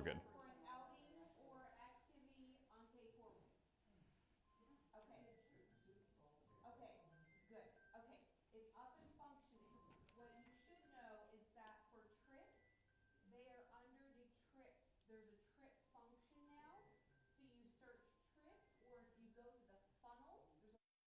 we're good. For an outing or activity on K4? Okay. Okay, good. Okay, it's up and functioning. What you should know is that for trips, they are under the trips. There's a trip function now. So you search trip, or if you go to the funnel, there's a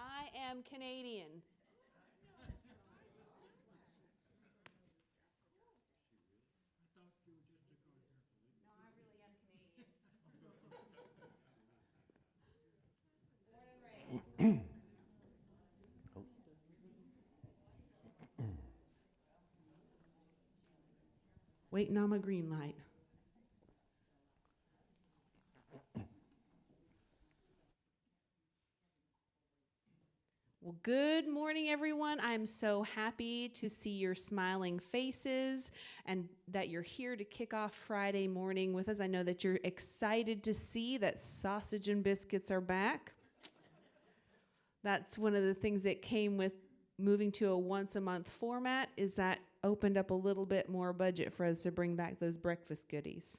I am Canadian. No, I really am Canadian. Born and raised. Waiting on my green light. Well, good morning, everyone. I'm so happy to see your smiling faces and that you're here to kick off Friday morning with us. I know that you're excited to see that sausage and biscuits are back. That's one of the things that came with moving to a once-a-month format, is that opened up a little bit more budget for us to bring back those breakfast goodies.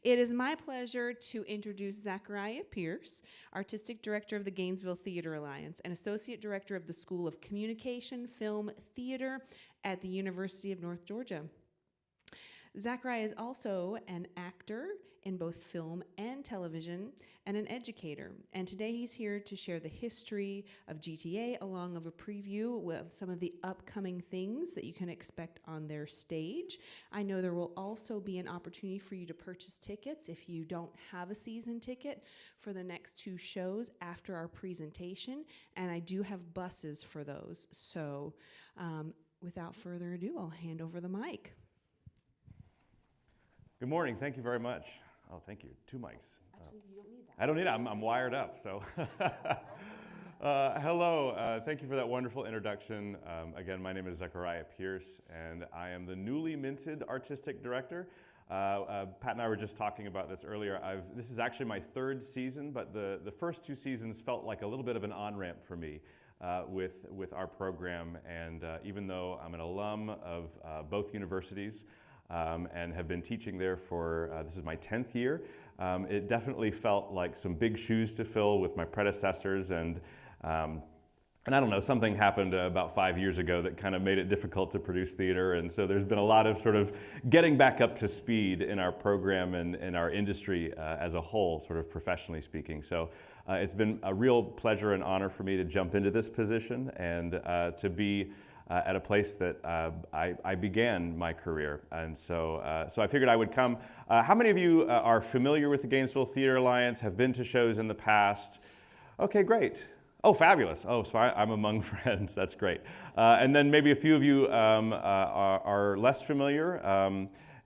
It is my pleasure to introduce Zachariah Pierce, Artistic Director of the Gainesville Theater Alliance and Associate Director of the School of Communication, Film, Theater at the University of North Georgia. Zachariah is also an actor in both film and television and an educator. And today he's here to share the history of GTA along with a preview of some of the upcoming things that you can expect on their stage. I know there will also be an opportunity for you to purchase tickets if you don't have a season ticket for the next two shows after our presentation. And I do have buses for those. So without further ado, I'll hand over the mic. Good morning. Thank you very much. Oh, thank you. Two mics. Actually, you don't need that. I don't need it. I'm wired up. So, hello. Thank you for that wonderful introduction. Again, my name is Zachariah Pierce, and I am the newly minted artistic director. Pat and I were just talking about this earlier. This is actually my third season, but the first two seasons felt like a little bit of an on-ramp for me with our program. And even though I'm an alum of both universities, and have been teaching there for, this is my 10th year. It definitely felt like some big shoes to fill with my predecessors, and I don't know, something happened about 5 years ago that kind of made it difficult to produce theater, and so there's been a lot of sort of getting back up to speed in our program and in our industry as a whole, sort of professionally speaking. So it's been a real pleasure and honor for me to jump into this position and to be at a place that I began my career. And so, so I figured I would come. How many of you are familiar with the Gainesville Theater Alliance, have been to shows in the past? Okay, great. Oh, fabulous. Oh, so I'm among friends. That's great. And then maybe a few of you are less familiar.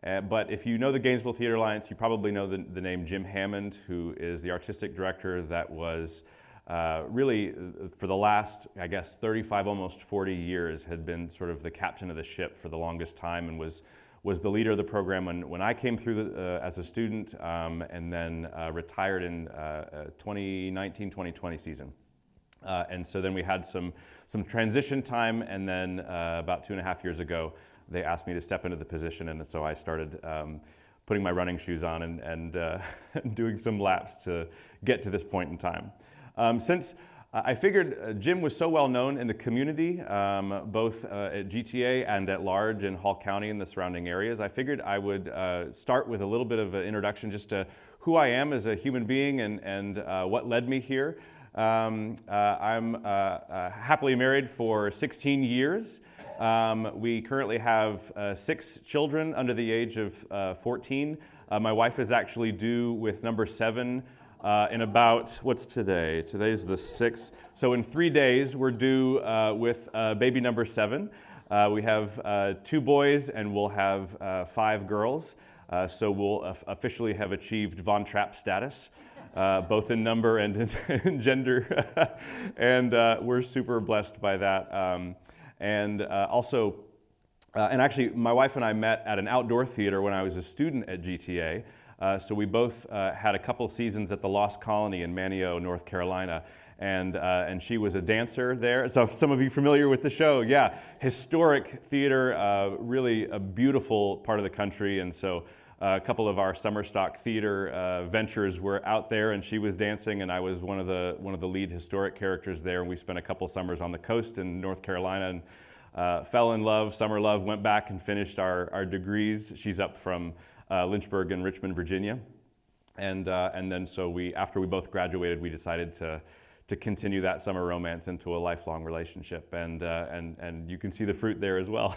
But if you know the Gainesville Theater Alliance, you probably know the name Jim Hammond, who is the artistic director that was really, for the last, I guess, 35, almost 40 years, had been sort of the captain of the ship for the longest time, and was the leader of the program when I came through as a student, and then retired in 2019-2020 season. And so then we had some transition time, and then about 2.5 years ago, they asked me to step into the position, and so I started putting my running shoes on and doing some laps to get to this point in time. Since I figured Jim was so well known in the community, both at GTA and at large in Hall County and the surrounding areas, I figured I would start with a little bit of an introduction just to who I am as a human being and what led me here. I'm happily married for 16 years. We currently have 6 children under the age of 14. My wife is actually due with number 7 in about, what's today? Today's the 6th. So in 3 days, we're due with baby number 7. We have 2 boys and we'll have 5 girls. So we'll officially have achieved Von Trapp status, both in number and in gender. And we're super blessed by that. And actually, my wife and I met at an outdoor theater when I was a student at GTA. So we both had a couple seasons at the Lost Colony in Manio, North Carolina. And she was a dancer there. So some of you familiar with the show, yeah. Historic theater, really a beautiful part of the country. And so a couple of our summer stock theater ventures were out there, and she was dancing, and I was one of the lead historic characters there. And we spent a couple summers on the coast in North Carolina and fell in love, summer love, went back and finished our degrees. She's up from Lynchburg and Richmond, Virginia. And then so after we both graduated, we decided to continue that summer romance into a lifelong relationship, and you can see the fruit there as well.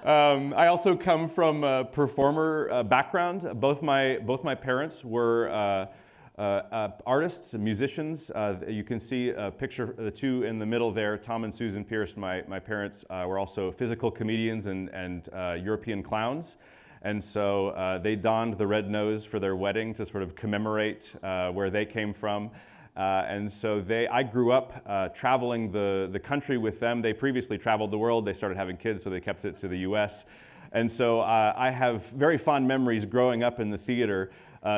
I also come from a performer background. Both my parents were artists and musicians. You can see a picture, the 2 in the middle there, Tom and Susan Pierce. My parents were also physical comedians and European clowns. And so they donned the red nose for their wedding to sort of commemorate where they came from. And so I grew up traveling the country with them. They previously traveled the world. They started having kids, so they kept it to the US. And so I have very fond memories growing up in the theater,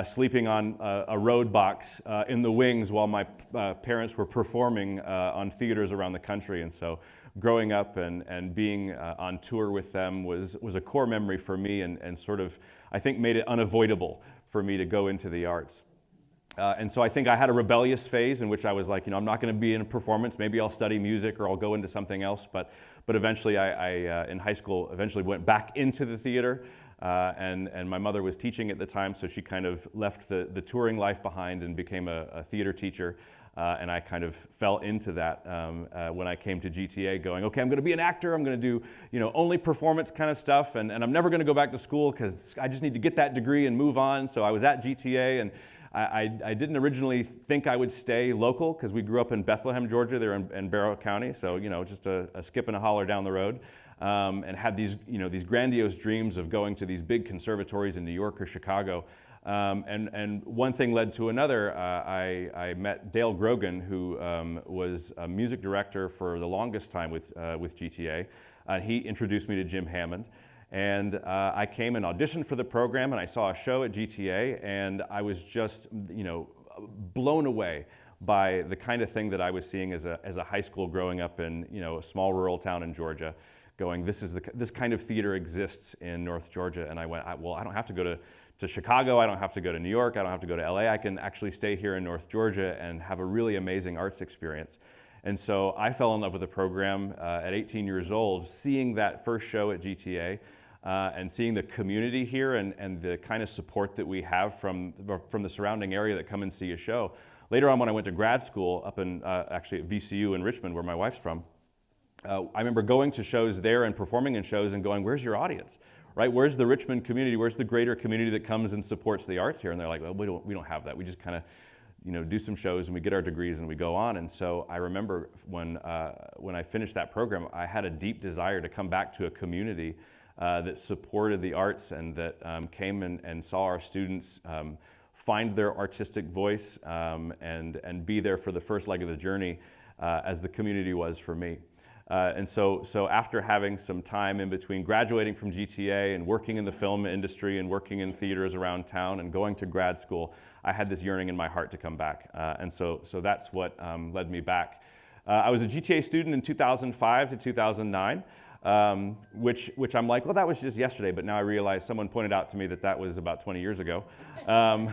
sleeping on a road box in the wings while my parents were performing on theaters around the country. And so growing up and being on tour with them was a core memory for me, and sort of, I think, made it unavoidable for me to go into the arts. And so I think I had a rebellious phase in which I was like, I'm not going to be in a performance. Maybe I'll study music or I'll go into something else. But eventually, I in high school, went back into the theater. And my mother was teaching at the time, so she kind of left the touring life behind and became a theater teacher. And I kind of fell into that when I came to GTA, going, okay, I'm going to be an actor. I'm going to do only performance kind of stuff. And I'm never going to go back to school because I just need to get that degree and move on. So I was at GTA, and I didn't originally think I would stay local because we grew up in Bethlehem, Georgia. They're in Barrow County, so just a skip and a holler down the road, and had these grandiose dreams of going to these big conservatories in New York or Chicago. And one thing led to another. I met Dale Grogan, who was a music director for the longest time with GTA. He introduced me to Jim Hammond. And I came and auditioned for the program, and I saw a show at GTA, and I was just, blown away by the kind of thing that I was seeing as a high school growing up in, a small rural town in Georgia, going, this kind of theater exists in North Georgia. And I went, well, I don't have to go to Chicago, I don't have to go to New York, I don't have to go to LA, I can actually stay here in North Georgia and have a really amazing arts experience. And so I fell in love with the program at 18 years old, seeing that first show at GTA. And seeing the community here and the kind of support that we have from the surrounding area that come and see a show. Later on, when I went to grad school up in, actually at VCU in Richmond, where my wife's from, I remember going to shows there and performing in shows and going, where's your audience? Right? Where's the Richmond community? Where's the greater community that comes and supports the arts here? And they're like, well, we don't have that. We just kind of do some shows and we get our degrees and we go on. And so I remember when I finished that program, I had a deep desire to come back to a community that supported the arts and that came and saw our students find their artistic voice and be there for the first leg of the journey as the community was for me. And so after having some time in between graduating from GTA and working in the film industry and working in theaters around town and going to grad school, I had this yearning in my heart to come back. And so that's what led me back. I was a GTA student in 2005 to 2009. Which I'm like, well, that was just yesterday, but now I realize someone pointed out to me that was about 20 years ago. And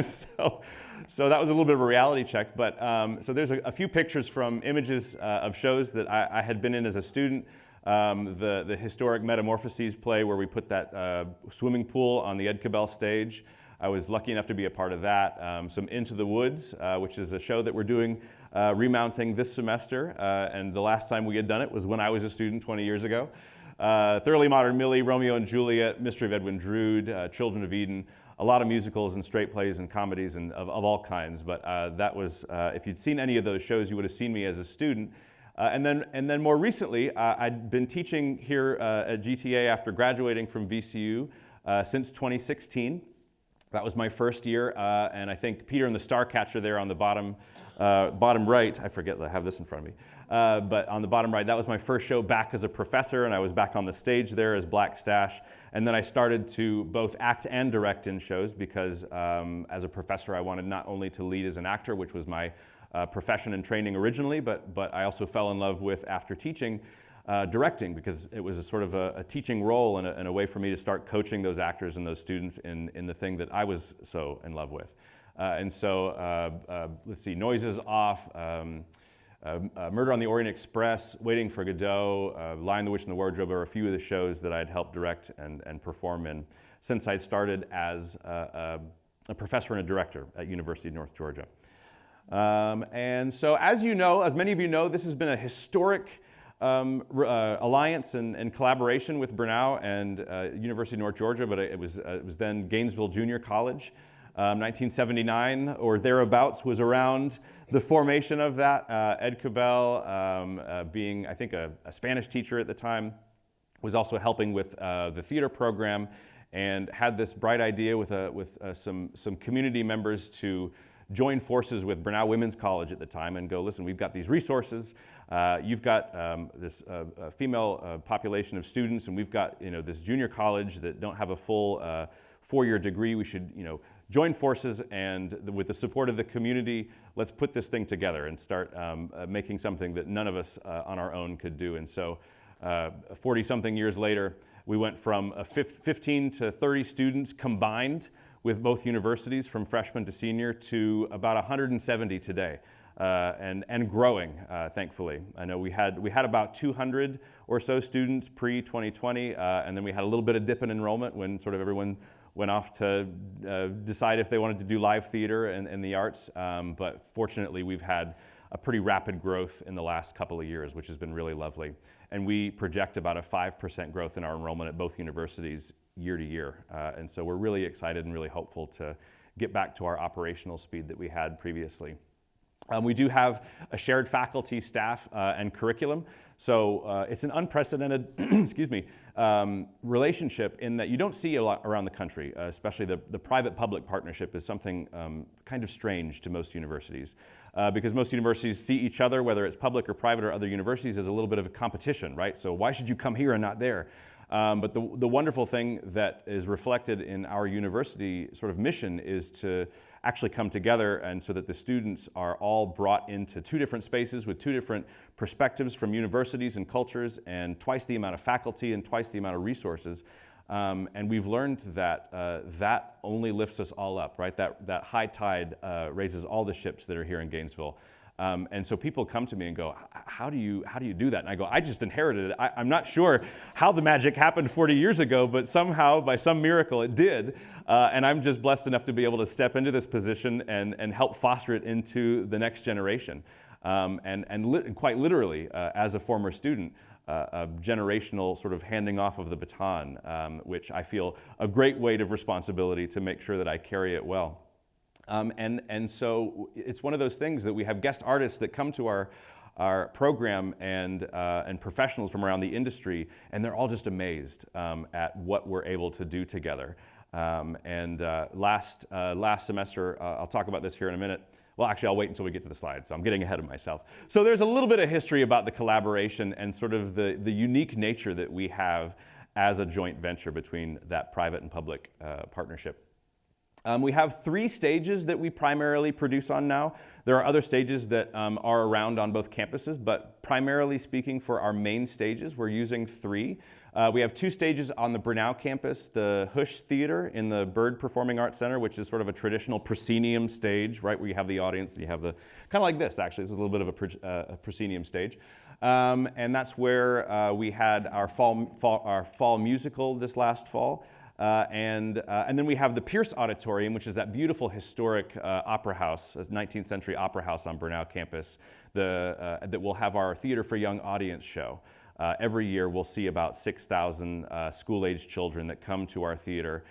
so that was a little bit of a reality check. But so there's a few pictures from images of shows that I had been in as a student. The historic Metamorphoses play where we put that swimming pool on the Ed Cabell stage. I was lucky enough to be a part of that. Some Into the Woods, which is a show that we're doing, remounting this semester. And the last time we had done it was when I was a student 20 years ago. Thoroughly Modern Millie, Romeo and Juliet, Mystery of Edwin Drood, Children of Eden, a lot of musicals and straight plays and comedies and of all kinds. But that was, if you'd seen any of those shows, you would have seen me as a student. And then more recently, I'd been teaching here at GTA after graduating from VCU since 2016. That was my first year, and I think Peter and the Starcatcher there on the bottom right, I forget that I have this in front of me, but on the bottom right, that was my first show back as a professor, and I was back on the stage there as Black Stash. And then I started to both act and direct in shows because as a professor, I wanted not only to lead as an actor, which was my profession and training originally, but I also fell in love with, after teaching, directing, because it was a sort of a teaching role and a way for me to start coaching those actors and those students in the thing that I was so in love with. And so, let's see, Noises Off, Murder on the Orient Express, Waiting for Godot, Lion, the Witch, and the Wardrobe are a few of the shows that I'd helped direct and perform in since I'd started as a professor and a director at University of North Georgia. And so, as you know, as many of you know, this has been a historic alliance and collaboration with Brenau and University of North Georgia, but it was then Gainesville Junior College. 1979 or thereabouts was around the formation of that. Ed Cabell, being, I think, a Spanish teacher at the time, was also helping with the theater program and had this bright idea with some community members to join forces with Brenau Women's College at the time and go, listen, we've got these resources. You've got this female population of students, and we've got this junior college that don't have a full four-year degree. We should join forces, and with the support of the community, let's put this thing together and start making something that none of us on our own could do. And so 40-something years later, we went from 15 to 30 students combined with both universities from freshman to senior to about 170 today. And growing, thankfully. I know we had about 200 or so students pre-2020, and then we had a little bit of dip in enrollment when sort of everyone went off to decide if they wanted to do live theater and the arts. But fortunately, we've had a pretty rapid growth in the last couple of years, which has been really lovely. And we project about a 5% growth in our enrollment at both universities year to year. And so we're really excited and really hopeful to get back to our operational speed that we had previously. We do have a shared faculty, staff, and curriculum. So it's an unprecedented excuse me, relationship in that you don't see a lot around the country, especially the private-public partnership is something kind of strange to most universities. Because most universities see each other, whether it's public or private or other universities, as a little bit of a competition, right? So why should you come here and not there? But the wonderful thing that is reflected in our university sort of mission is to actually come together, and so that the students are all brought into two different spaces with two different perspectives from universities and cultures, and twice the amount of faculty and twice the amount of resources. And we've learned that that only lifts us all up, right? That high tide raises all the ships that are here in Gainesville. And so people come to me and go, how do you do that? And I go, I just inherited it. I'm not sure how the magic happened 40 years ago, but somehow, by some miracle, it did. And I'm just blessed enough to be able to step into this position and help foster it into the next generation. And quite literally, as a former student, a generational sort of handing off of the baton, which I feel a great weight of responsibility to make sure that I carry it well. And so it's one of those things that we have guest artists that come to our program and professionals from around the industry, and they're all just amazed at what we're able to do together. Last semester, I'll talk about this here in a minute. Well, actually, I'll wait until we get to the slides, so I'm getting ahead of myself. So there's a little bit of history about the collaboration and sort of the unique nature that we have as a joint venture between that private and public partnership. We have 3 stages that we primarily produce on now. There are other stages that are around on both campuses, but primarily speaking for our main stages, we're using 3. We have 2 stages on the Brenau campus, the Hush Theater in the Byrd Performing Arts Center, which is sort of a traditional proscenium stage, right, where you have the audience, you have the, kind of like this actually, this is a little bit of a proscenium stage. And that's where we had our fall musical this last fall. And then we have the Pierce Auditorium, which is that beautiful historic opera house, this 19th century opera house on Bernal campus, that will have our Theater for Young audience show. Every year we'll see about 6,000 school-aged children that come to our theater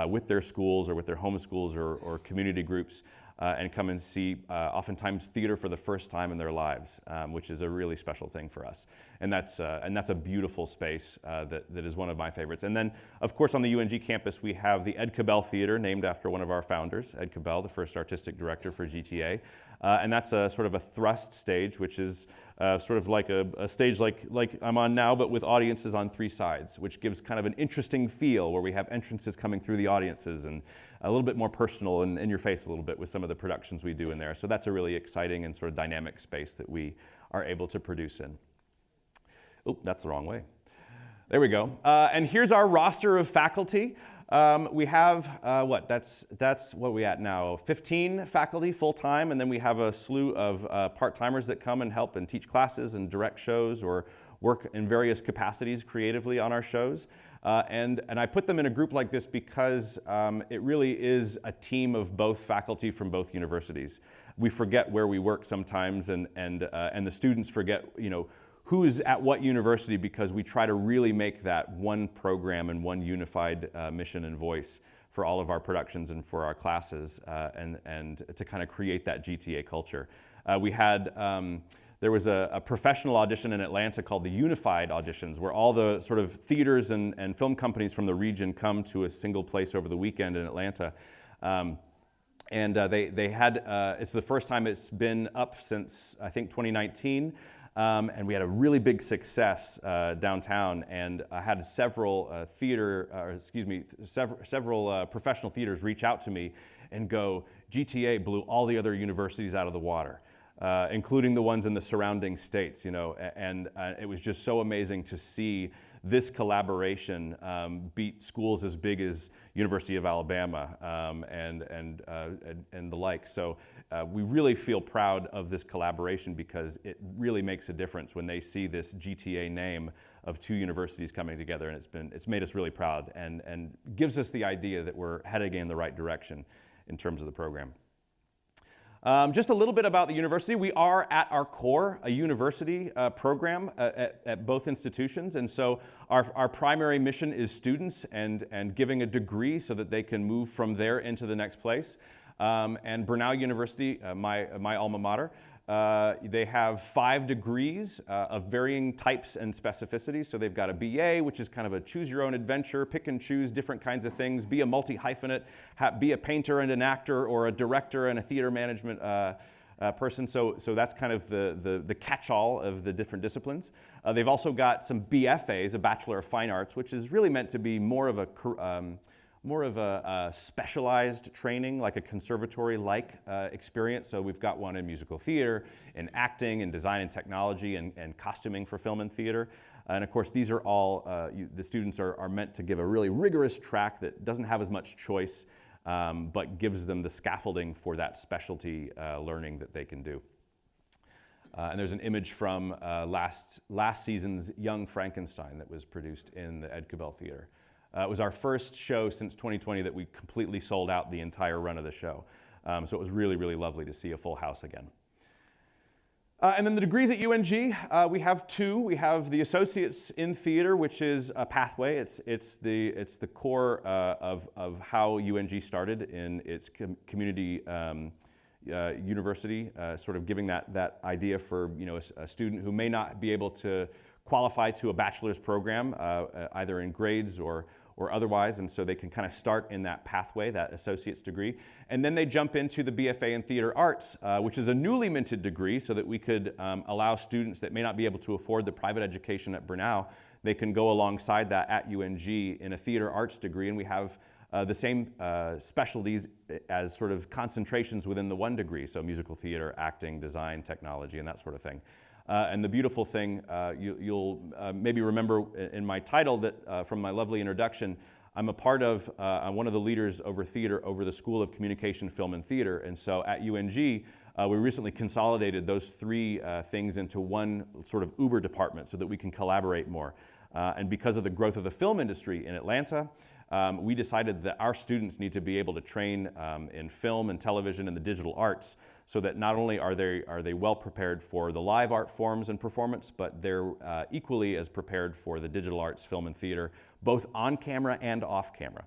with their schools or with their home schools or community groups and come and see oftentimes theater for the first time in their lives, which is a really special thing for us. And that's a beautiful space that is one of my favorites. And then, of course, on the UNG campus, we have the Ed Cabell Theater, named after one of our founders, Ed Cabell, the first artistic director for GTA. And that's a sort of a thrust stage, which is sort of like a stage like I'm on now, but with audiences on three sides, which gives kind of an interesting feel where we have entrances coming through the audiences and a little bit more personal and in your face a little bit with some of the productions we do in there. So that's a really exciting and sort of dynamic space that we are able to produce in. Oh, that's the wrong way. There we go. And here's our roster of faculty. We have, that's what are we at now? 15 faculty full-time, and then we have a slew of part-timers that come and help and teach classes and direct shows or work in various capacities creatively on our shows. And I put them in a group like this because it really is a team of both faculty from both universities. We forget where we work sometimes, and the students forget, who's at what university, because we try to really make that one program and one unified mission and voice for all of our productions and for our classes, and to kind of create that GTA culture. There was a professional audition in Atlanta called the Unified Auditions, where all the sort of theaters and film companies from the region come to a single place over the weekend in Atlanta. They had, it's the first time it's been up since, I think, 2019. And we had a really big success downtown, and I had several professional theaters reach out to me and go, GTA blew all the other universities out of the water, including the ones in the surrounding states, and it was just so amazing to see this collaboration beat schools as big as University of Alabama and the like. So we really feel proud of this collaboration because it really makes a difference when they see this GTA name of two universities coming together, and it's made us really proud and gives us the idea that we're heading in the right direction in terms of the program. Just a little bit about the university. We are, at our core, a university program at both institutions, and so our primary mission is students and giving a degree so that they can move from there into the next place. And Bernal University, my alma mater, they have 5 degrees of varying types and specificities. So they've got a BA, which is kind of a choose your own adventure, pick and choose different kinds of things, be a multi-hyphenate, be a painter and an actor, or a director and a theater management person. So that's kind of the catch-all of the different disciplines. They've also got some BFAs, a Bachelor of Fine Arts, which is really meant to be more of a specialized training, like a conservatory-like experience. So we've got one in musical theater, in acting, in design and technology, and costuming for film and theater. And of course, these are all, the students are meant to give a really rigorous track that doesn't have as much choice, but gives them the scaffolding for that specialty learning that they can do. And there's an image from last season's Young Frankenstein that was produced in the Ed Cabell Theater. It was our first show since 2020 that we completely sold out the entire run of the show. So it was really, really lovely to see a full house again. And then the degrees at UNG, we have 2. We have the Associates in Theater, which is a pathway. It's the core of how UNG started in its community university, sort of giving that idea for a student who may not be able to qualify to a bachelor's program, either in grades or otherwise, and so they can kind of start in that pathway, that associate's degree. And then they jump into the BFA in Theater Arts, which is a newly minted degree, so that we could allow students that may not be able to afford the private education at Bernal, they can go alongside that at UNG in a theater arts degree, and we have the same specialties as sort of concentrations within the one degree, so musical theater, acting, design, technology, and that sort of thing. And the beautiful thing, you'll maybe remember in my title that from my lovely introduction, I'm a part of, I'm one of the leaders over theater over the School of Communication, Film, and Theater. And so at UNG, we recently consolidated those 3 things into one sort of Uber department so that we can collaborate more. And because of the growth of the film industry in Atlanta, we decided that our students need to be able to train in film and television and the digital arts, so that not only are they well prepared for the live art forms and performance, but they're equally as prepared for the digital arts, film and theater, both on camera and off camera.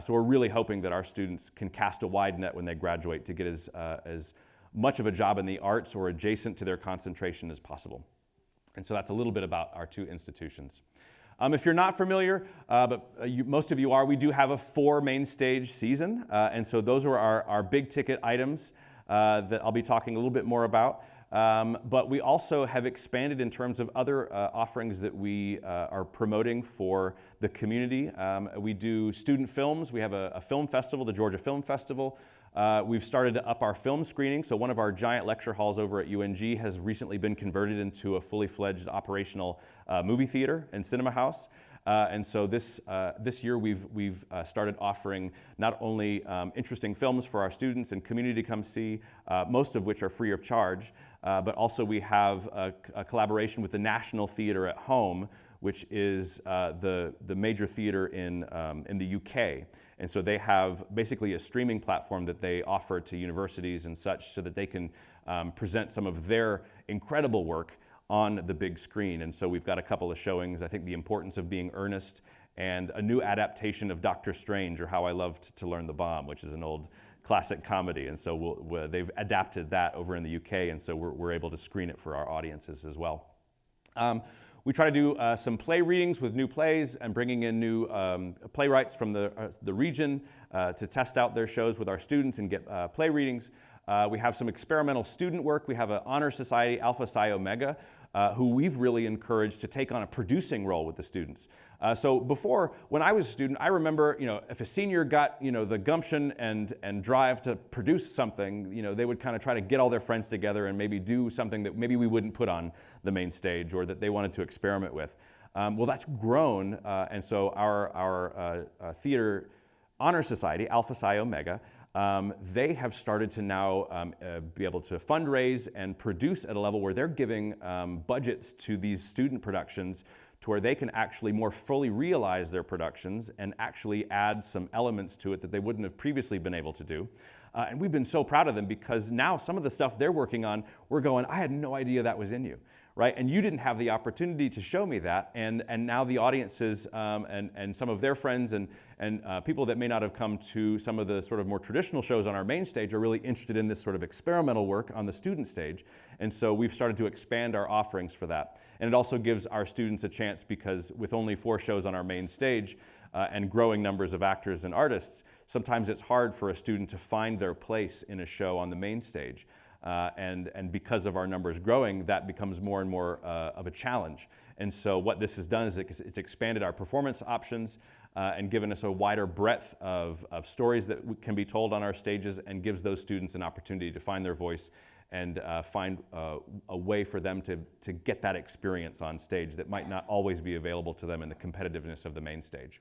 So we're really hoping that our students can cast a wide net when they graduate to get as much of a job in the arts or adjacent to their concentration as possible. And so that's a little bit about our two institutions. If you're not familiar, but most of you are, we do have a 4 main stage season. And so those are our big ticket items that I'll be talking a little bit more about. But we also have expanded in terms of other offerings that we are promoting for the community. We do student films. We have a film festival, the Georgia Film Festival. We've started to up our film screening. So one of our giant lecture halls over at UNG has recently been converted into a fully fledged operational movie theater and cinema house. And so this year we've started offering not only interesting films for our students and community to come see, most of which are free of charge, but also we have a collaboration with the National Theatre at Home, which is the major theater in the UK. And so they have basically a streaming platform that they offer to universities and such, so that they can present some of their incredible work on the big screen. And so we've got a couple of showings. I think The Importance of Being Earnest, and a new adaptation of Dr. Strange, or How I Loved to Learn the Bomb, which is an old classic comedy. And so they've adapted that over in the UK, and so we're able to screen it for our audiences as well. We try to do some play readings with new plays and bringing in new playwrights from the region to test out their shows with our students and get play readings. We have some experimental student work. We have an honor society, Alpha Psi Omega, who we've really encouraged to take on a producing role with the students. So before, when I was a student, I remember, if a senior got, the gumption and drive to produce something, they would kind of try to get all their friends together and maybe do something that maybe we wouldn't put on the main stage, or that they wanted to experiment with. Well, that's grown, and so our theater honor society, Alpha Psi Omega, they have started to now be able to fundraise and produce at a level where they're giving budgets to these student productions to where they can actually more fully realize their productions and actually add some elements to it that they wouldn't have previously been able to do. And we've been so proud of them, because now some of the stuff they're working on, we're going, I had no idea that was in you. Right? And you didn't have the opportunity to show me that, and now the audiences and some of their friends and people that may not have come to some of the sort of more traditional shows on our main stage are really interested in this sort of experimental work on the student stage. And so we've started to expand our offerings for that. And it also gives our students a chance, because with only 4 shows on our main stage and growing numbers of actors and artists, sometimes it's hard for a student to find their place in a show on the main stage. And because of our numbers growing, that becomes more and more of a challenge. And so what this has done is it's expanded our performance options and given us a wider breadth of stories that can be told on our stages, and gives those students an opportunity to find their voice and find a way for them to get that experience on stage that might not always be available to them in the competitiveness of the main stage.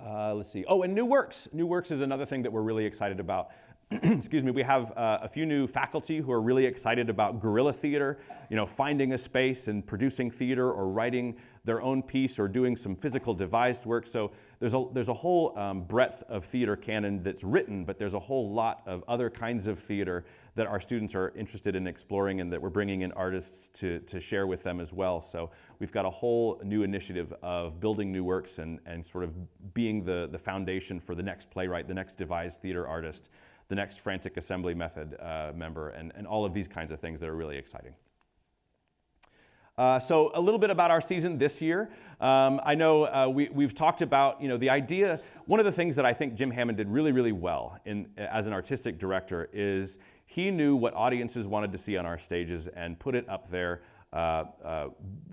Let's see. Oh, and new works. New works is another thing that we're really excited about. Excuse me, we have a few new faculty who are really excited about guerrilla theater, finding a space and producing theater, or writing their own piece, or doing some physical devised work. So there's a whole breadth of theater canon that's written, but there's a whole lot of other kinds of theater that our students are interested in exploring, and that we're bringing in artists to share with them as well. So we've got a whole new initiative of building new works and sort of being the foundation for the next playwright, the next devised theater artist, the next frantic assembly method member, and all of these kinds of things that are really exciting. So a little bit about our season this year. I know we've talked about the idea. One of the things that I think Jim Hammond did really, really well as an artistic director is he knew what audiences wanted to see on our stages and put it up there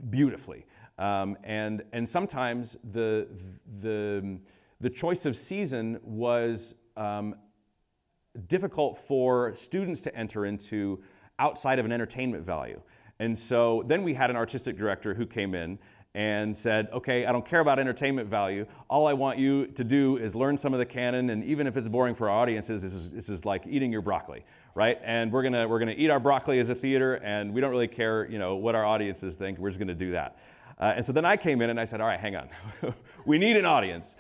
beautifully. And sometimes the choice of season was difficult for students to enter into outside of an entertainment value. And so then we had an artistic director who came in and said, okay, I don't care about entertainment value. All I want you to do is learn some of the canon, and even if it's boring for our audiences, this is like eating your broccoli, right? And we're gonna eat our broccoli as a theater, and we don't really care, what our audiences think. We're just gonna do that. And so then I came in and I said, all right, hang on. We need an audience.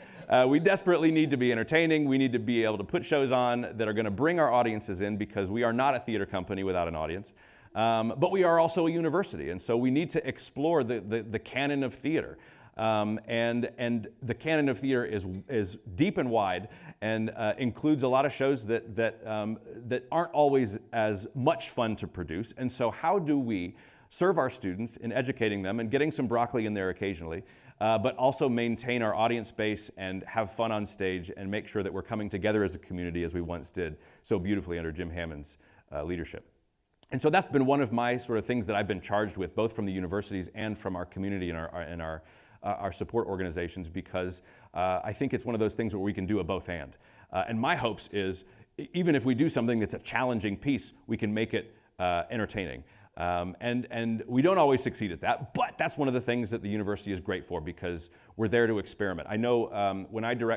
We desperately need to be entertaining. We need to be able to put shows on that are going to bring our audiences in, because we are not a theater company without an audience. But we are also a university, and so we need to explore the canon of theater. And the canon of theater is deep and wide, and includes a lot of shows that aren't always as much fun to produce. And so how do we serve our students in educating them and getting some broccoli in there occasionally, but also maintain our audience base and have fun on stage and make sure that we're coming together as a community as we once did so beautifully under Jim Hammond's leadership. And so that's been one of my sort of things that I've been charged with, both from the universities and from our community and our support organizations, because I think it's one of those things where we can do a both and my hopes is, even if we do something that's a challenging piece, we can make it entertaining. And we don't always succeed at that, but that's one of the things that the university is great for, because we're there to experiment. I know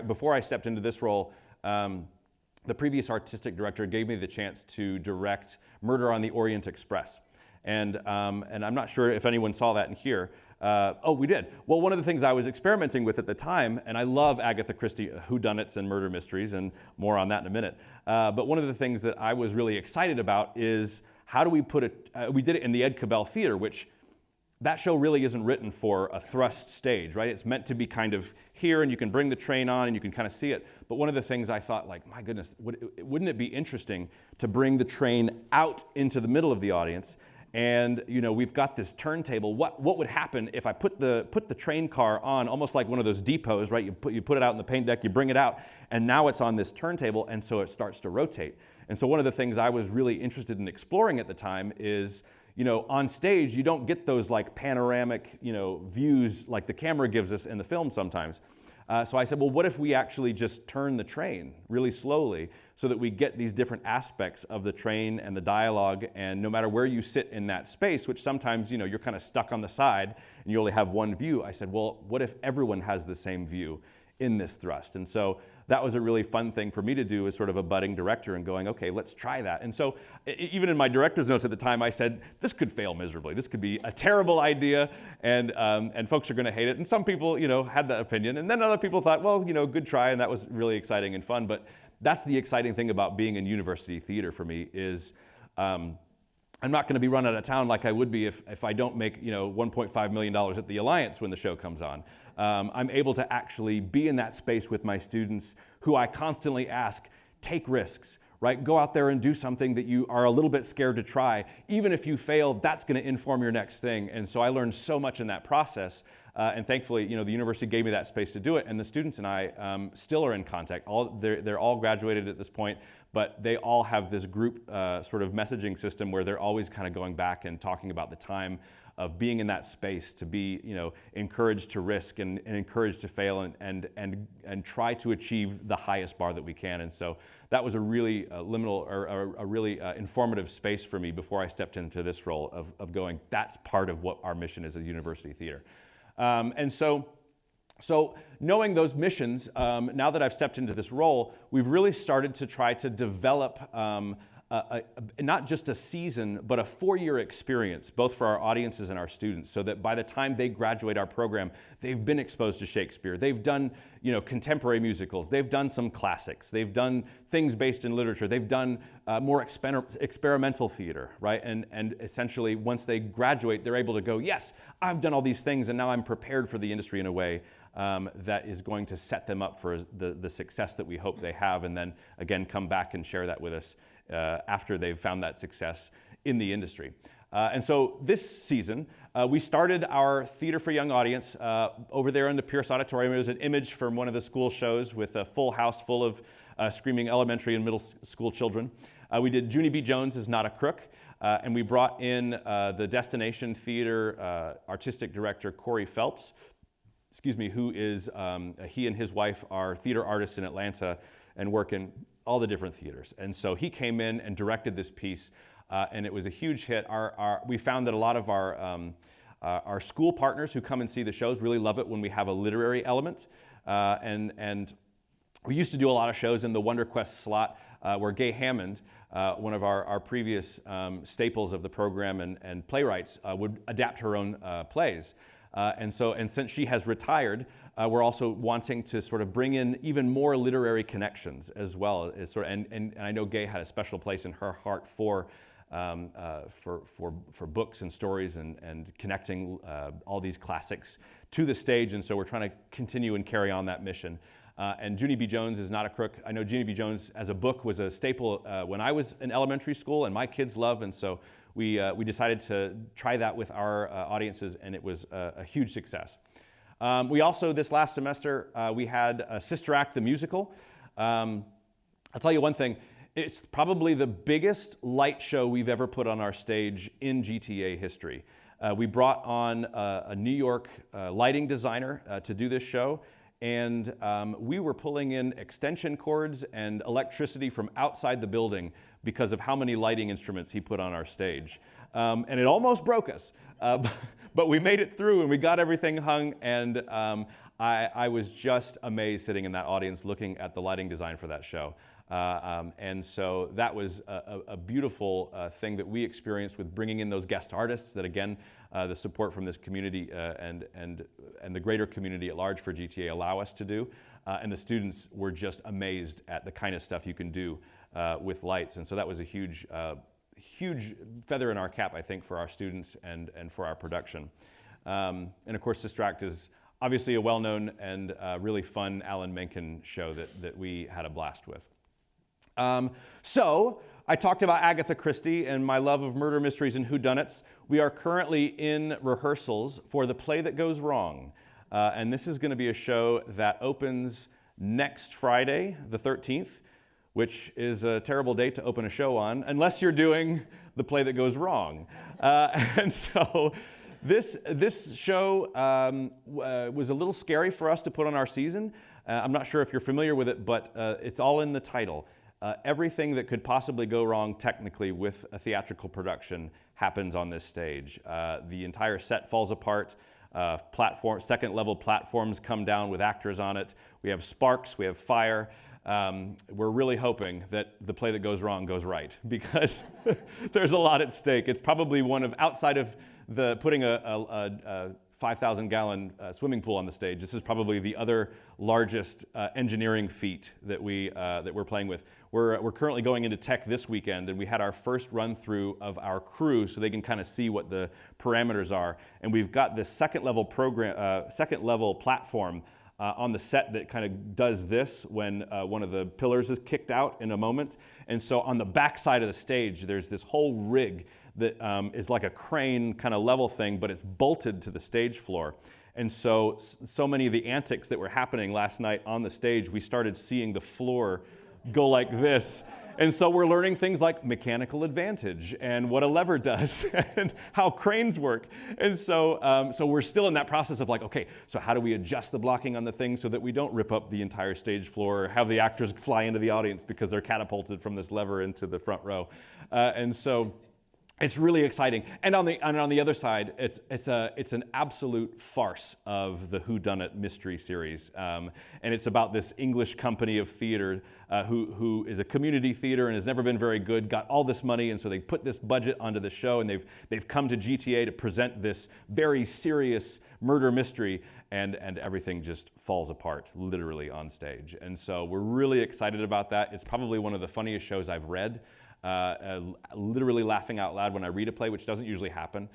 before I stepped into this role, the previous artistic director gave me the chance to direct Murder on the Orient Express. And I'm not sure if anyone saw that in here. Oh, we did. Well, one of the things I was experimenting with at the time, and I love Agatha Christie whodunits and murder mysteries, and more on that in a minute. But one of the things that I was really excited about is, how do we put it, we did it in the Ed Cabell Theater, which that show really isn't written for a thrust stage, right? It's meant to be kind of here, and you can bring the train on and you can kind of see it. But one of the things I thought, like, my goodness, wouldn't it be interesting to bring the train out into the middle of the audience? And we've got this turntable. What would happen if I put the train car on, almost like one of those depots, right? You put it out in the paint deck, you bring it out, and now it's on this turntable, and so it starts to rotate. And so one of the things I was really interested in exploring at the time is, on stage, you don't get those like panoramic, views like the camera gives us in the film sometimes. So I said, well, what if we actually just turn the train really slowly so that we get these different aspects of the train and the dialogue, and no matter where you sit in that space, which sometimes, you're kind of stuck on the side and you only have one view. I said, well, what if everyone has the same view in this thrust? And so that was a really fun thing for me to do as sort of a budding director, and going, okay, let's try that. And so even in my director's notes at the time, I said, this could fail miserably. This could be a terrible idea, and folks are going to hate it. And some people, had that opinion. And then other people thought, well, good try, and that was really exciting and fun. But that's the exciting thing about being in university theater for me is, I'm not going to be run out of town like I would be if I don't make $1.5 million at the Alliance when the show comes on. I'm able to actually be in that space with my students, who I constantly ask, take risks, right? Go out there and do something that you are a little bit scared to try. Even if you fail, that's going to inform your next thing. And so I learned so much in that process. And thankfully, the university gave me that space to do it. And the students and I still are in contact. They're all graduated at this point, but they all have this group sort of messaging system where they're always kind of going back and talking about the time of being in that space, to be encouraged to risk and encouraged to fail and try to achieve the highest bar that we can. And so that was a really liminal, or a really informative space for me before I stepped into this role of going, that's part of what our mission is as university theater. And so knowing those missions, now that I've stepped into this role, we've really started to try to develop not just a season, but a 4-year experience, both for our audiences and our students, so that by the time they graduate our program, they've been exposed to Shakespeare. They've done, contemporary musicals. They've done some classics. They've done things based in literature. They've done more experimental theater, right? And essentially, once they graduate, they're able to go, yes, I've done all these things, and now I'm prepared for the industry in a way that is going to set them up for the success that we hope they have, and then, again, come back and share that with us after they've found that success in the industry. And so this season, we started our Theater for Young audience over there in the Pierce Auditorium. It was an image from one of the school shows with a full house full of screaming elementary and middle school children. We did Junie B. Jones is Not a Crook, and we brought in the Destination Theater artistic director Corey Phelps, who is, he and his wife are theater artists in Atlanta and work in all the different theaters. And so he came in and directed this piece, and it was a huge hit. We found that a lot of our school partners who come and see the shows really love it when we have a literary element. And we used to do a lot of shows in the Wonder Quest slot where Gay Hammond, one of our previous staples of the program and playwrights, would adapt her own plays. And since she has retired, we're also wanting to sort of bring in even more literary connections as well. And I know Gay had a special place in her heart for books and stories and connecting all these classics to the stage. And so we're trying to continue and carry on that mission. And Junie B. Jones is not a crook. I know Junie B. Jones as a book was a staple when I was in elementary school, and my kids love, and so we decided to try that with our audiences, and it was a huge success. We also, this last semester, we had Sister Act the musical. I'll tell you one thing, it's probably the biggest light show we've ever put on our stage in GTA history. We brought on a New York lighting designer to do this show, and we were pulling in extension cords and electricity from outside the building because of how many lighting instruments he put on our stage. And it almost broke us, but we made it through and we got everything hung, and I was just amazed sitting in that audience looking at the lighting design for that show. And so that was a beautiful thing that we experienced with bringing in those guest artists that, again, the support from this community and the greater community at large for GTA allow us to do. And the students were just amazed at the kind of stuff you can do with lights. And so that was a huge feather in our cap, I think, for our students and for our production. And of course, Sister Act is obviously a well-known and really fun Alan Menken show that we had a blast with. So I talked about Agatha Christie and my love of murder mysteries and whodunits. We are currently in rehearsals for The Play That Goes Wrong. And this is going to be a show that opens next Friday, the 13th, which is a terrible date to open a show on, unless you're doing The Play That Goes Wrong. And so this show was a little scary for us to put on our season. I'm not sure if you're familiar with it, but it's all in the title. Everything that could possibly go wrong technically with a theatrical production happens on this stage. The entire set falls apart. Second-level platforms come down with actors on it. We have sparks, we have fire. We're really hoping that The Play That Goes Wrong goes right, because there's a lot at stake. It's probably one of, outside of putting a 5,000-gallon swimming pool on the stage, this is probably the other largest engineering feat that we're playing with. We're currently going into tech this weekend, and we had our first run through of our crew so they can kind of see what the parameters are. And we've got this second level platform on the set that kind of does this when one of the pillars is kicked out in a moment. And so on the back side of the stage, there's this whole rig that is like a crane kind of level thing, but it's bolted to the stage floor. And so many of the antics that were happening last night on the stage, we started seeing the floor go like this. And so we're learning things like mechanical advantage and what a lever does and how cranes work. And so we're still in that process of like, okay, so how do we adjust the blocking on the thing so that we don't rip up the entire stage floor or have the actors fly into the audience because they're catapulted from this lever into the front row. And so it's really exciting. And on the other side, it's an absolute farce of the whodunit mystery series. And it's about this English company of theater who is a community theater and has never been very good, got all this money, and so they put this budget onto the show, and they've come to GTA to present this very serious murder mystery, and everything just falls apart, literally, on stage. And so we're really excited about that. It's probably one of the funniest shows I've read. Literally laughing out loud when I read a play, which doesn't usually happen.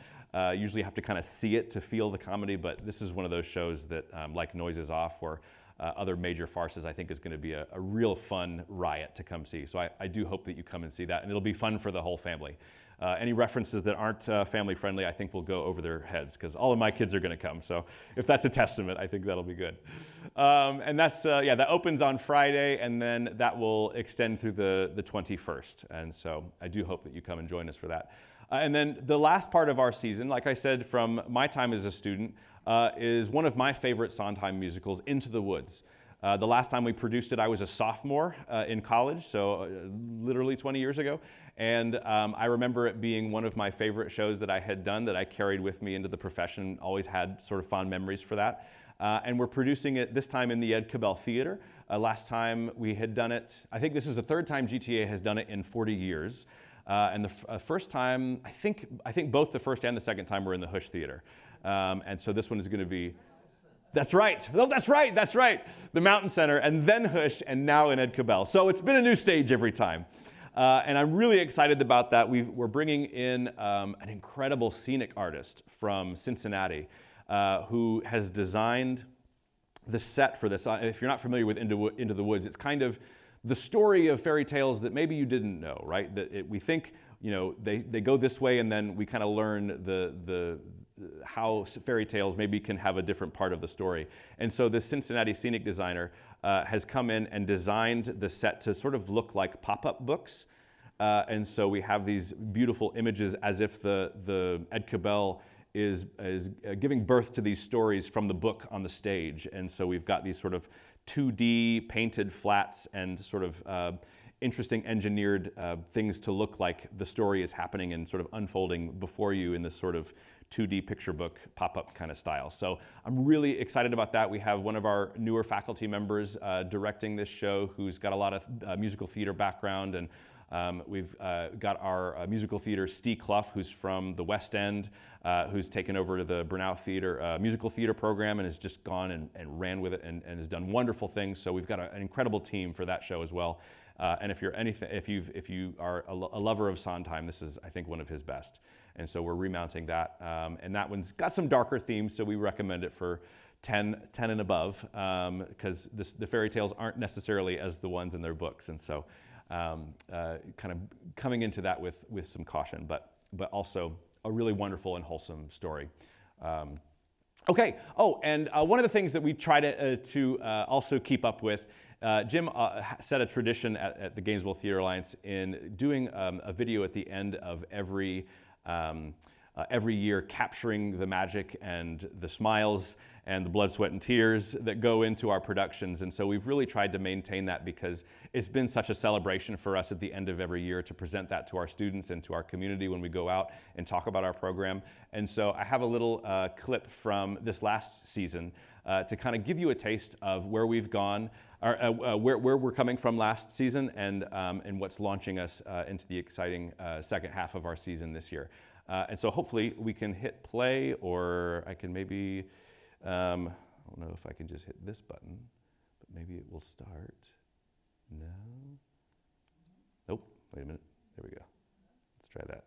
Usually have to kind of see it to feel the comedy, but this is one of those shows that, like Noises Off or other major farces, I think is going to be a real fun riot to come see. So I do hope that you come and see that, and it'll be fun for the whole family. Any references that aren't family friendly, I think will go over their heads, because all of my kids are going to come. So if that's a testament, I think that'll be good. And that's, that opens on Friday, and then that will extend through the 21st. And so I do hope that you come and join us for that. And then the last part of our season, like I said, from my time as a student, is one of my favorite Sondheim musicals, Into the Woods. The last time we produced it, I was a sophomore in college, so literally 20 years ago. And I remember it being one of my favorite shows that I had done that I carried with me into the profession, always had sort of fond memories for that. And we're producing it this time in the Ed Cabell Theater. Last time we had done it, I think this is the third time GTA has done it in 40 years. And the first time, I think both the first and the second time were in the Hush Theater. And so this one is going to be, that's right. Oh, that's right. That's right. The Mountain Center, and then Hush, and now in Ed Cabell. So it's been a new stage every time. And I'm really excited about that. We're bringing in an incredible scenic artist from Cincinnati who has designed the set for this. If you're not familiar with Into the Woods, it's kind of the story of fairy tales that maybe you didn't know, right? We think, they go this way, and then we kind of learn how fairy tales maybe can have a different part of the story. And so this Cincinnati scenic designer has come in and designed the set to sort of look like pop-up books. And so we have these beautiful images as if the Ed Cabell is giving birth to these stories from the book on the stage. And so we've got these sort of 2D painted flats and sort of interesting engineered things to look like the story is happening and sort of unfolding before you in this sort of 2D picture book pop-up kind of style. So I'm really excited about that. We have one of our newer faculty members directing this show who's got a lot of musical theater background, and we've got our musical theater, Steve Clough, who's from the West End, who's taken over to the Brunau Theater musical theater program and has just gone and ran with it and has done wonderful things. So we've got an incredible team for that show as well. And if you are a lover of Sondheim, this is, I think, one of his best. And so we're remounting that. And that one's got some darker themes, so we recommend it for 10 and above, because the fairy tales aren't necessarily as the ones in their books. And so kind of coming into that with some caution, but also a really wonderful and wholesome story. Okay. Oh, and one of the things that we try to also keep up with, Jim set a tradition at the Gainesville Theater Alliance in doing a video at the end of every year, capturing the magic and the smiles and the blood, sweat, and tears that go into our productions. And so we've really tried to maintain that because it's been such a celebration for us at the end of every year to present that to our students and to our community when we go out and talk about our program. And so I have a little clip from this last season to kind of give you a taste of where we've gone, or where we're coming from last season, and what's launching us into the exciting second half of our season this year. And so hopefully we can hit play, or I can maybe, I don't know if I can just hit this button, but maybe it will start. No. Nope, wait a minute. There we go. Let's try that.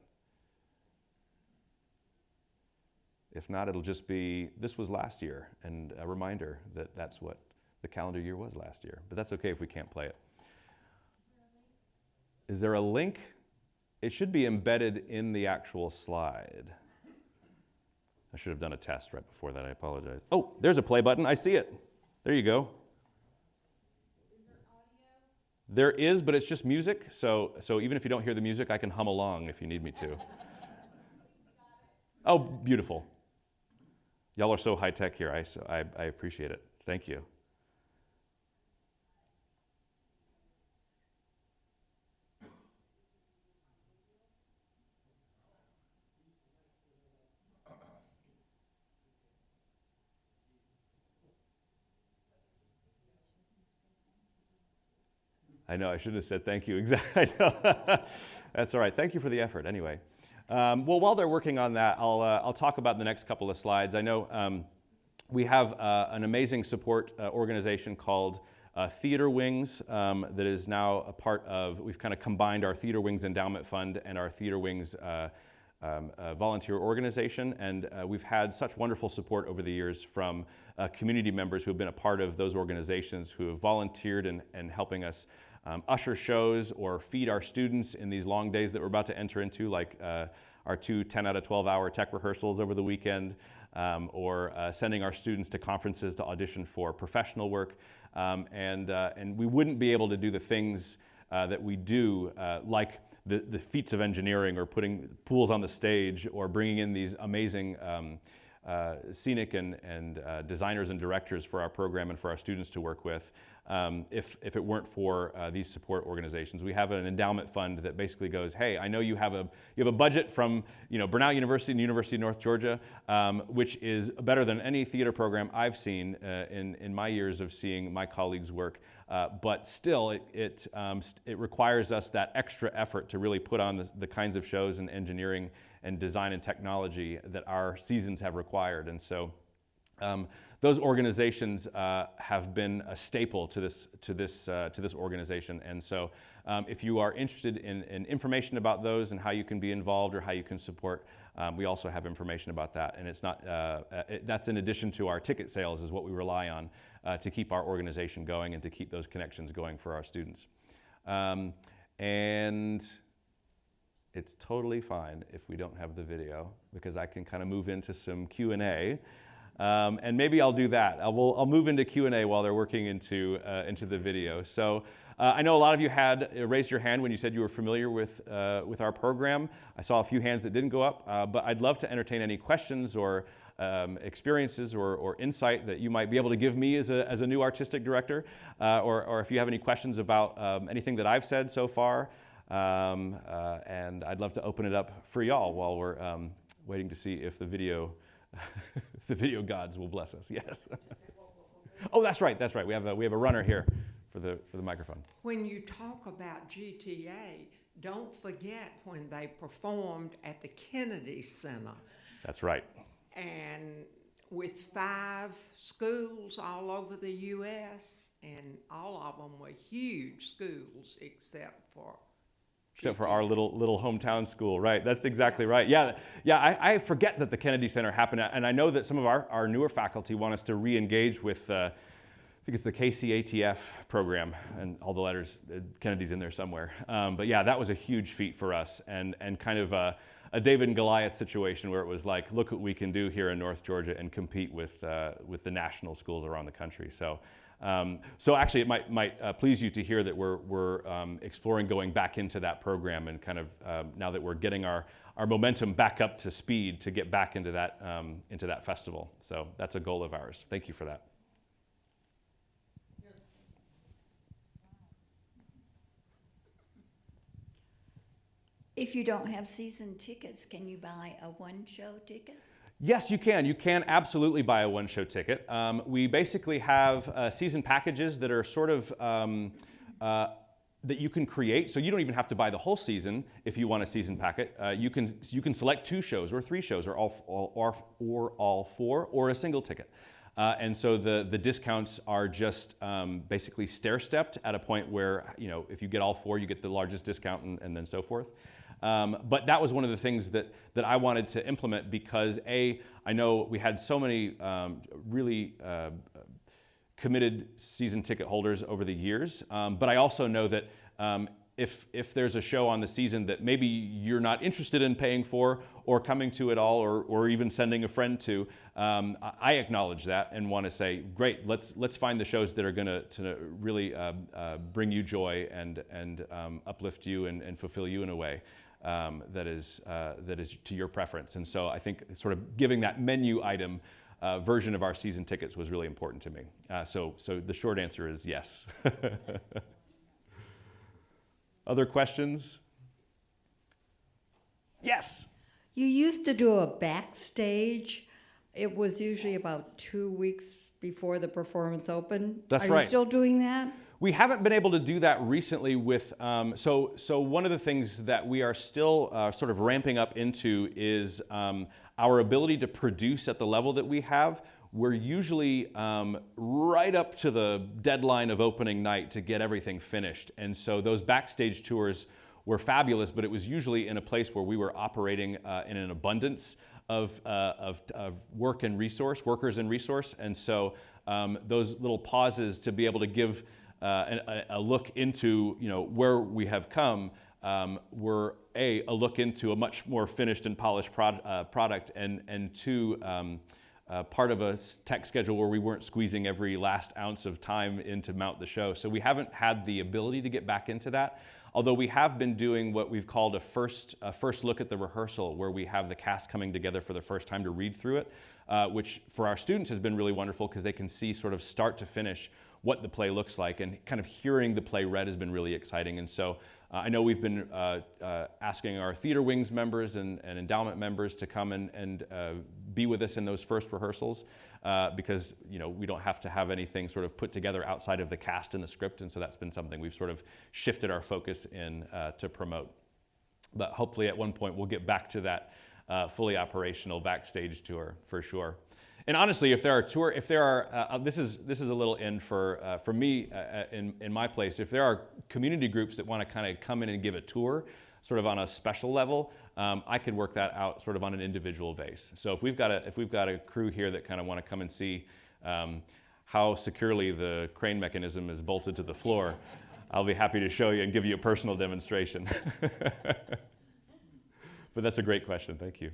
If not, it'll just be, this was last year, and a reminder that that's what the calendar year was last year. But that's okay if we can't play it. Is there a link? It should be embedded in the actual slide. I should have done a test right before that. I apologize. Oh, there's a play button. I see it. There you go. Is there audio? There is, but it's just music. So even if you don't hear the music, I can hum along if you need me to. Oh, beautiful. Y'all are so high tech here. I appreciate it. Thank you. I know, I should have said thank you. Exactly. That's all right. Thank you for the effort anyway. Well, while they're working on that, I'll talk about the next couple of slides. I know we have an amazing support organization called Theater Wings that is now a part of, we've kind of combined our Theater Wings Endowment Fund and our Theater Wings volunteer organization. And we've had such wonderful support over the years from community members who have been a part of those organizations, who have volunteered in helping us usher shows or feed our students in these long days that we're about to enter into, like our 2 10 out of 12 hour tech rehearsals over the weekend, or sending our students to conferences to audition for professional work. And we wouldn't be able to do the things that we do, like the feats of engineering, or putting pools on the stage, or bringing in these amazing scenic and designers and directors for our program and for our students to work with, if it weren't for these support organizations. We have an endowment fund that basically goes, hey, I know you have a budget from Burnett University and University of North Georgia, which is better than any theater program I've seen in my years of seeing my colleagues work. But still, it requires us that extra effort to really put on the kinds of shows and engineering and design and technology that our seasons have required. And so those organizations have been a staple to this organization. And so if you are interested in information about those and how you can be involved or how you can support, we also have information about that. And it's not that's in addition to our ticket sales is what we rely on to keep our organization going and to keep those connections going for our students. And it's totally fine if we don't have the video, because I can kind of move into some Q&A. And maybe I'll do that. I'll move into Q&A while they're working into the video. So I know a lot of you had raised your hand when you said you were familiar with our program. I saw a few hands that didn't go up, but I'd love to entertain any questions or experiences or insight that you might be able to give me as a new artistic director, or if you have any questions about anything that I've said so far. And I'd love to open it up for y'all while we're waiting to see if the video gods will bless us. Yes. Oh, that's right. That's right. We have a runner here for the microphone. When you talk about GTA, don't forget when they performed at the Kennedy Center. That's right. And with 5 schools all over the U.S., and all of them were huge schools except for our little hometown school, right? That's exactly right. Yeah. I forget that the Kennedy Center happened, and I know that some of our newer faculty want us to re-engage with, I think it's the KCATF program, and all the letters, Kennedy's in there somewhere. But yeah, that was a huge feat for us, and kind of a David and Goliath situation where it was like, look what we can do here in North Georgia and compete with the national schools around the country. So actually, it might please you to hear that we're exploring going back into that program, and kind of now that we're getting our momentum back up to speed to get back into that festival. So that's a goal of ours. Thank you for that. If you don't have season tickets, can you buy a one-show ticket? Yes, you can. You can absolutely buy a one-show ticket. We basically have season packages that are sort of that you can create. So you don't even have to buy the whole season if you want a season packet. You can select 2 shows or 3 shows, or all 4, or a single ticket. And so the discounts are just basically stair-stepped at a point where, if you get all 4, you get the largest discount, and then so forth. But that was one of the things that I wanted to implement, because I know we had so many really committed season ticket holders over the years, but I also know that if there's a show on the season that maybe you're not interested in paying for or coming to at all, or even sending a friend to, I acknowledge that and want to say, great, let's find the shows that are going to really bring you joy and uplift you and fulfill you in a way that is to your preference. And so I think sort of giving that menu item version of our season tickets was really important to me. So the short answer is yes. Other questions? Yes. You used to do a backstage. It was usually about 2 weeks before the performance opened. That's right. Are you still doing that? We haven't been able to do that recently with, so one of the things that we are still sort of ramping up into is our ability to produce at the level that we have. We're usually right up to the deadline of opening night to get everything finished. And so those backstage tours were fabulous, but it was usually in a place where we were operating in an abundance of workers and resource. And so those little pauses to be able to give a look into where we have come were a look into a much more finished and polished product, and 2, part of a tech schedule where we weren't squeezing every last ounce of time in to mount the show. So we haven't had the ability to get back into that, although we have been doing what we've called a first look at the rehearsal, where we have the cast coming together for the first time to read through it, which for our students has been really wonderful, because they can see sort of start to finish what the play looks like, and kind of hearing the play read has been really exciting. And so I know we've been asking our Theater Wings members and endowment members to come and be with us in those first rehearsals because we don't have to have anything sort of put together outside of the cast and the script, and so that's been something we've sort of shifted our focus in to promote. But hopefully at one point we'll get back to that fully operational backstage tour for sure. And honestly, if there are this is a little in for me in my place. If there are community groups that want to kind of come in and give a tour, sort of on a special level, I could work that out sort of on an individual base. So if we've got a crew here that kind of want to come and see how securely the crane mechanism is bolted to the floor, I'll be happy to show you and give you a personal demonstration. But that's a great question. Thank you.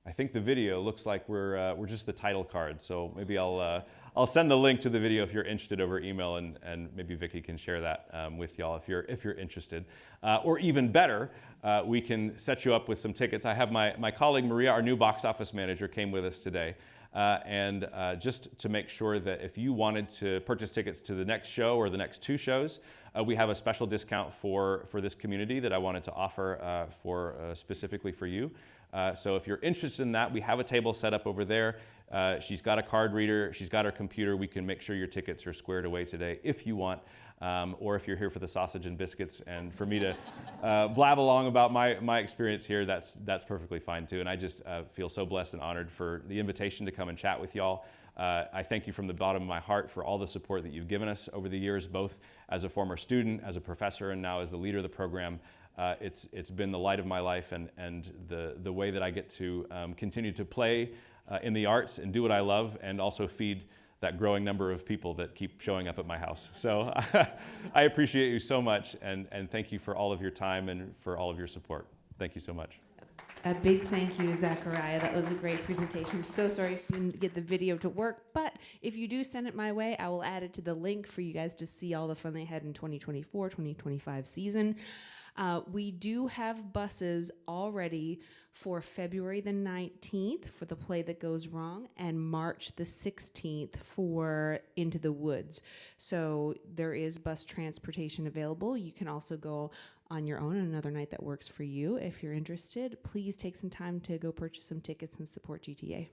I think the video looks like we're just the title card, so maybe I'll send the link to the video if you're interested over email, and maybe Vicki can share that with y'all if you're interested. Or even better, we can set you up with some tickets. I have my colleague Maria, our new box office manager, came with us today, and just to make sure that if you wanted to purchase tickets to the next show or the next two shows, we have a special discount for this community that I wanted to offer specifically for you. So if you're interested in that, we have a table set up over there. She's got a card reader, she's got her computer. We can make sure your tickets are squared away today if you want, or if you're here for the sausage and biscuits and for me to blab along about my experience here, that's perfectly fine too. And I just feel so blessed and honored for the invitation to come and chat with y'all. I thank you from the bottom of my heart for all the support that you've given us over the years, both as a former student, as a professor, and now as the leader of the program. It's been the light of my life and the way that I get to continue to play in the arts and do what I love, and also feed that growing number of people that keep showing up at my house. So I appreciate you so much, and thank you for all of your time and for all of your support. Thank you so much. A big thank you, Zachariah. That was a great presentation. I'm so sorry if you didn't get the video to work, but if you do send it my way, I will add it to the link for you guys to see all the fun they had in 2024, 2025 season. We do have buses already for February the 19th for The Play That Goes Wrong and March the 16th for Into the Woods. So there is bus transportation available. You can also go on your own on another night that works for you. If you're interested, please take some time to go purchase some tickets and support GTA.